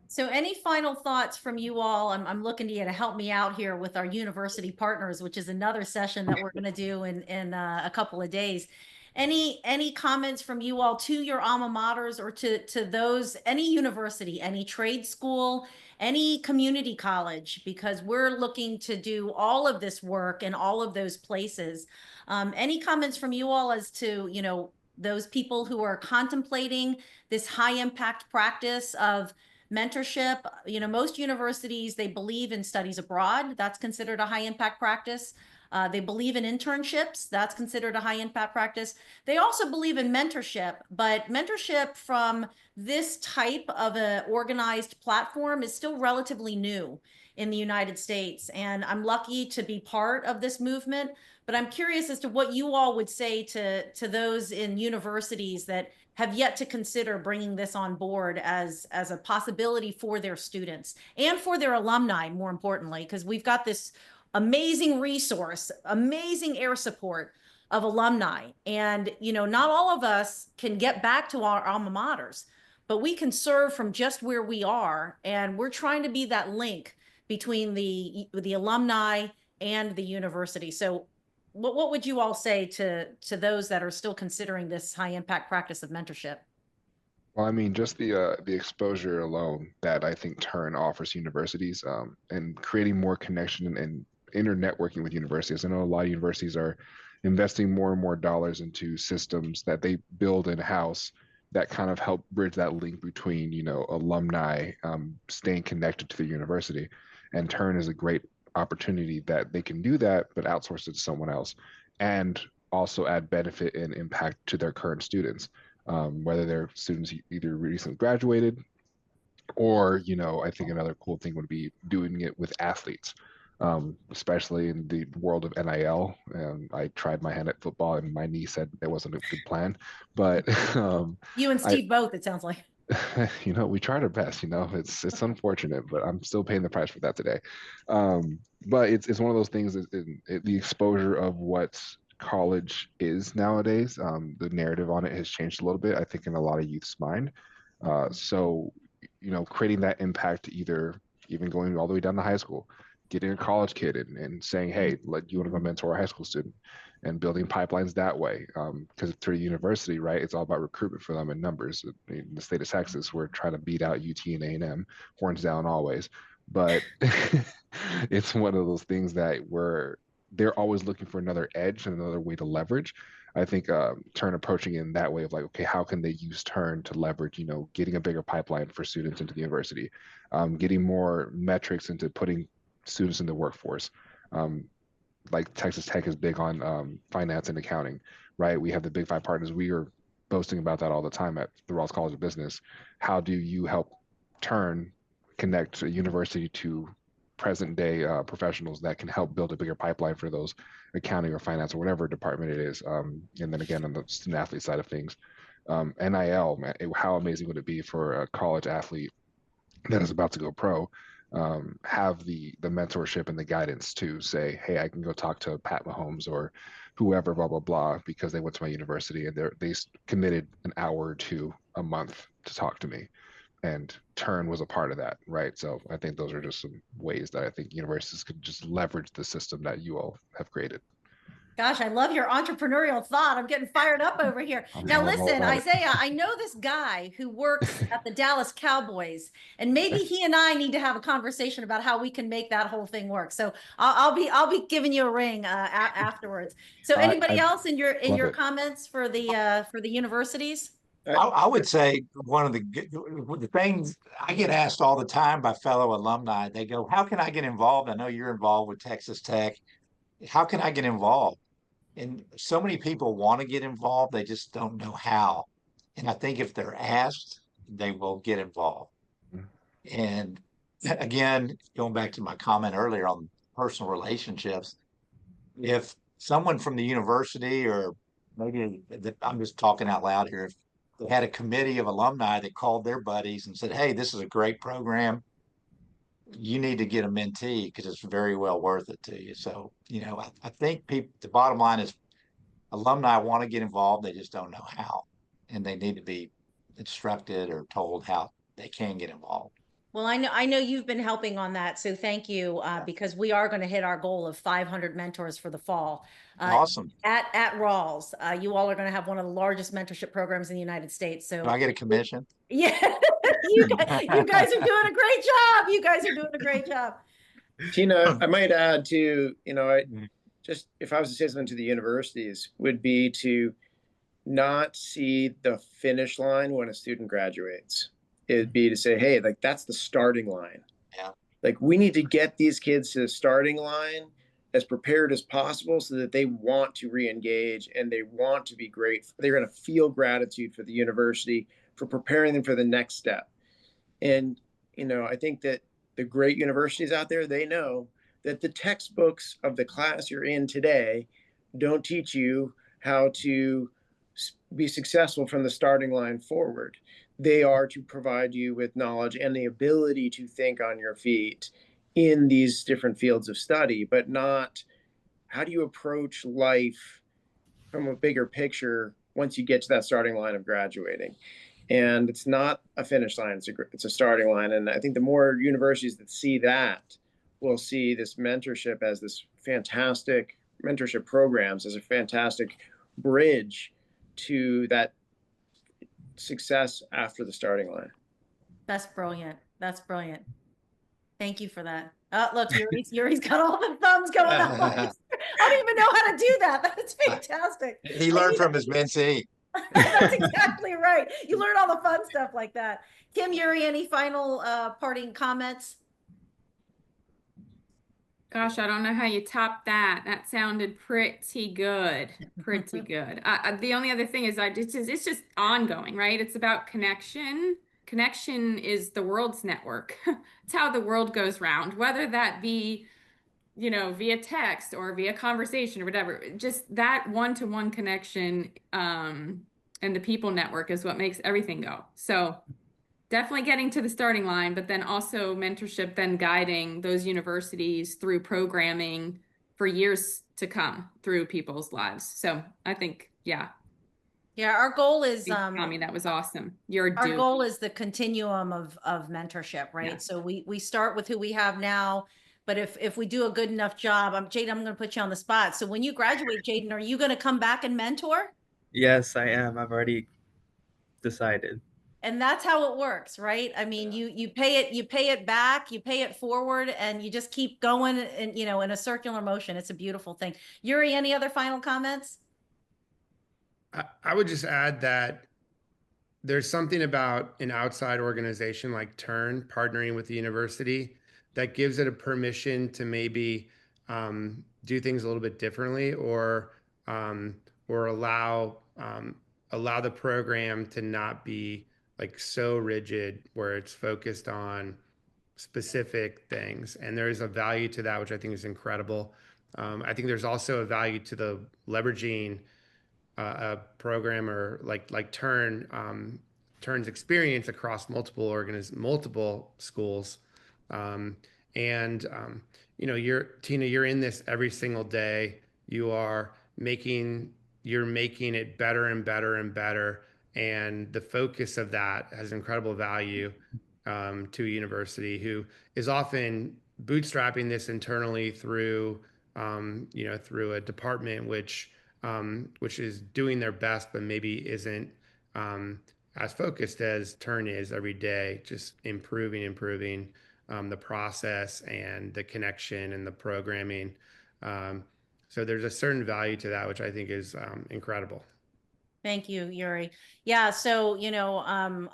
So any final thoughts from you all? I'm looking to you to help me out here with our university partners, which is another session that we're going to do in a couple of days. Any comments from you all to your alma maters, or to those, any university, any trade school, any community college, because we're looking to do all of this work in all of those places. Any comments from you all as to, those people who are contemplating this high impact practice of mentorship? Most universities, they believe in studies abroad. That's considered a high impact practice. They believe in internships. That's considered a high impact practice. They also believe in mentorship, but mentorship from this type of a organized platform is still relatively new in the United States. And I'm lucky to be part of this movement, but I'm curious as to what you all would say to those in universities that have yet to consider bringing this on board as a possibility for their students and for their alumni, more importantly, because we've got this amazing resource, amazing air support of alumni. And, not all of us can get back to our alma maters, but we can serve from just where we are. And we're trying to be that link between the alumni and the university. So what would you all say to those that are still considering this high impact practice of mentorship? Well, I mean, just the exposure alone that I think Tern offers universities, and creating more connection and inter networking with universities. I know a lot of universities are investing more and more dollars into systems that they build in house that kind of help bridge that link between, alumni staying connected to the university. And Tern is a great opportunity that they can do that, but outsource it to someone else, and also add benefit and impact to their current students, whether they're students either recently graduated or, I think another cool thing would be doing it with athletes, especially in the world of NIL. I tried my hand at football and my knee said it wasn't a good plan, but You and Steve both, it sounds like. we tried our best. It's unfortunate, but I'm still paying the price for that today. But it's one of those things. The exposure of what college is nowadays, the narrative on it has changed a little bit, I think, in a lot of youth's mind. So, creating that impact, either even going all the way down to high school, getting a college kid and saying, hey, you want to go mentor a high school student, and building pipelines that way. Because through university, right, it's all about recruitment for them and numbers. In the state of Texas, we're trying to beat out UT and A&M, horns down always. But it's one of those things that they're always looking for another edge and another way to leverage. I think Tern approaching it in that way of like, okay, how can they use Tern to leverage, getting a bigger pipeline for students into the university, getting more metrics into putting students in the workforce. Like Texas Tech is big on finance and accounting, right? We have the big five partners. We are boasting about that all the time at the Rawls College of Business. How do you help Tern connect a university to present day professionals that can help build a bigger pipeline for those accounting or finance or whatever department it is? And then again, on the student athlete side of things, NIL, man, how amazing would it be for a college athlete that is about to go pro, have the mentorship and the guidance to say, hey, I can go talk to Pat Mahomes or whoever, blah blah blah, because they went to my university and they committed an hour or two a month to talk to me, and Tern was a part of that, right? So I think those are just some ways that I think universities could just leverage the system that you all have created. Gosh, I love your entrepreneurial thought. I'm getting fired up over here. Now, listen, Isaiah, I know this guy who works at the Dallas Cowboys, and maybe he and I need to have a conversation about how we can make that whole thing work. So I'll be giving you a ring afterwards. So anybody else in your comments for the universities? I would say one of the things I get asked all the time by fellow alumni, they go, how can I get involved? I know you're involved with Texas Tech. How can I get involved? And so many people want to get involved, they just don't know how. And I think if they're asked, they will get involved. And again, going back to my comment earlier on personal relationships, if someone from the university, or maybe I'm just talking out loud here, if they had a committee of alumni that called their buddies and said, hey, this is a great program, you need to get a mentee because it's very well worth it to you. So, I think the bottom line is alumni want to get involved. They just don't know how, and they need to be instructed or told how they can get involved. Well, I know you've been helping on that, so thank you, because we are going to hit our goal of 500 mentors for the fall. Awesome. At Rawls, you all are going to have one of the largest mentorship programs in the United States. So do I get a commission? Yeah, you guys are doing a great job. You guys are doing a great job. Tina, I might add to, just if I was to say something to the universities, would be to not see the finish line when a student graduates. It'd be to say, hey, like that's the starting line. Yeah. Like we need to get these kids to the starting line as prepared as possible so that they want to re-engage and they want to be great. They're going to feel gratitude for the university for preparing them for the next step. And, I think that the great universities out there, they know that the textbooks of the class you're in today don't teach you how to be successful from the starting line forward. They are to provide you with knowledge and the ability to think on your feet in these different fields of study, but not how do you approach life from a bigger picture once you get to that starting line of graduating. And it's not a finish line, it's a starting line. And I think the more universities that see that will see this mentorship as this fantastic mentorship programs as a fantastic bridge to that success after the starting line. That's brilliant. That's brilliant. Thank you for that. Look, Yuri's got all the thumbs going up. I don't even know how to do that. That's fantastic. He learned from his mentee. That's exactly right. You learn all the fun stuff like that. Kim, Yuri, any final parting comments? Gosh, I don't know how you top that. That sounded pretty good. Pretty good. The only other thing is it's just ongoing, right? It's about connection. Connection is the world's network. It's how the world goes round, whether that be, you know, via text or via conversation or whatever. Just that one-to-one connection, and the people network is what makes everything go. So definitely getting to the starting line, but then also mentorship, then guiding those universities through programming for years to come through people's lives. So I think, yeah. Yeah, our goal is Tommy, that was awesome. You're our due. goal is the continuum of mentorship, right? Yeah. So we start with who we have now, but if we do a good enough job, Jaden, I'm going to put you on the spot. So when you graduate, Jaden, are you going to come back and mentor? Yes, I am. I've already decided. And that's how it works, right? I mean, you pay it back, you pay it forward, and you just keep going and, you know, in a circular motion. It's a beautiful thing. Yuri, any other final comments? I would just add that there's something about an outside organization like Tern partnering with the university that gives it a permission to maybe do things a little bit differently, or allow the program to not be like so rigid where it's focused on specific things. And there is a value to that, which I think is incredible. I think there's also a value to the leveraging a programmer like Tern's experience across multiple schools, and you know, you're in this every single day. You're making it better and better and better, and the focus of that has incredible value to a university who is often bootstrapping this internally through through a department which is doing their best, but maybe isn't as focused as Tern is every day, just improving the process and the connection and the programming. So there's a certain value to that, which I think is incredible. Thank you, Yuri. Yeah, so, you know,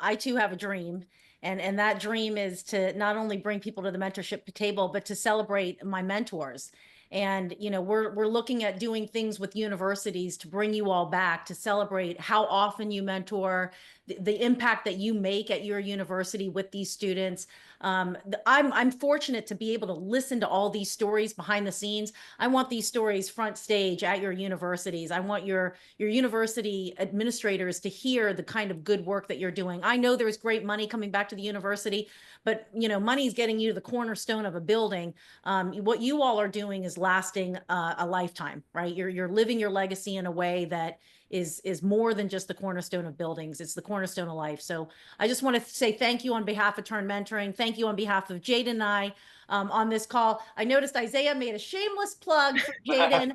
I too have a dream, and that dream is to not only bring people to the mentorship table, but to celebrate my mentors. And, you know, we're looking at doing things with universities to bring you all back to celebrate how often you mentor, the impact that you make at your university with these students. I'm fortunate to be able to listen to all these stories behind the scenes. I want these stories front stage at your universities. I want your university administrators to hear the kind of good work that you're doing. I know there's great money coming back to the university, but, you know, money is getting you to the cornerstone of a building. What you all are doing is lasting a lifetime, right? You're living your legacy in a way that is more than just the cornerstone of buildings. It's the cornerstone of life. So I just want to say thank you on behalf of Tern Mentoring. Thank you on behalf of Jaden and I on this call. I noticed Isaiah made a shameless plug for Jaden,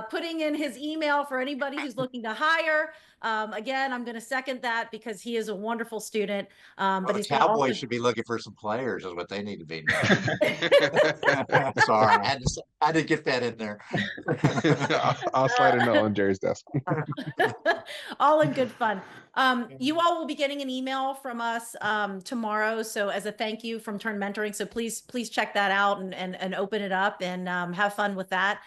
putting in his email for anybody who's looking to hire. Again, I'm going to second that because he is a wonderful student. But The he's gonna also Cowboys should be looking for some players, is what they need to be now. Sorry, I had to get that in there. I'll slide a note on Jerry's desk. all in good fun. You all will be getting an email from us tomorrow. So as a thank you from Tern Mentoring. So please check that out and open it up and have fun with that.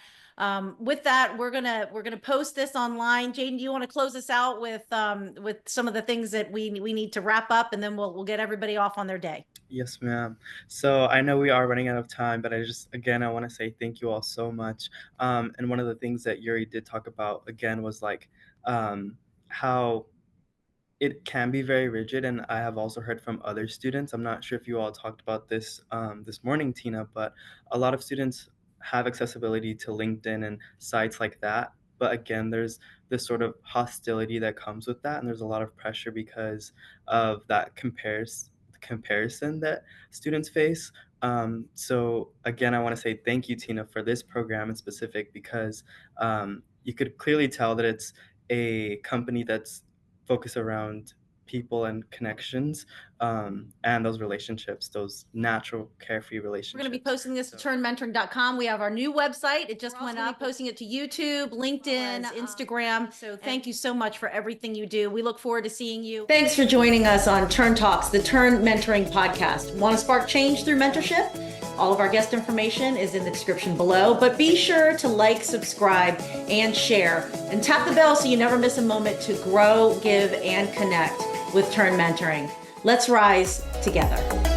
With that, we're gonna post this online. Jaden, do you want to close us out with some of the things that we need to wrap up, and then we'll get everybody off on their day. Yes, ma'am. So I know we are running out of time, but I want to say thank you all so much. And one of the things that Yuri did talk about again was like how it can be very rigid, and I have also heard from other students. I'm not sure if you all talked about this this morning, Tina, but a lot of students have accessibility to LinkedIn and sites like that. But again, there's this sort of hostility that comes with that, and there's a lot of pressure because of that comparison that students face. So again, I want to say thank you, Tina, for this program in specific, because you could clearly tell that it's a company that's focused around people and connections, and those relationships, those natural, carefree relationships. We're going to be posting this to turnmentoring.com. We have our new website. It just went up. Posting it to YouTube, LinkedIn, Instagram. So thank you so much for everything you do. We look forward to seeing you. Thanks for joining us on Tern Talks, the Tern Mentoring Podcast. Want to spark change through mentorship? All of our guest information is in the description below, but be sure to like, subscribe, and share, and tap the bell so you never miss a moment to grow, give, and connect with Tern Mentoring. Let's rise together.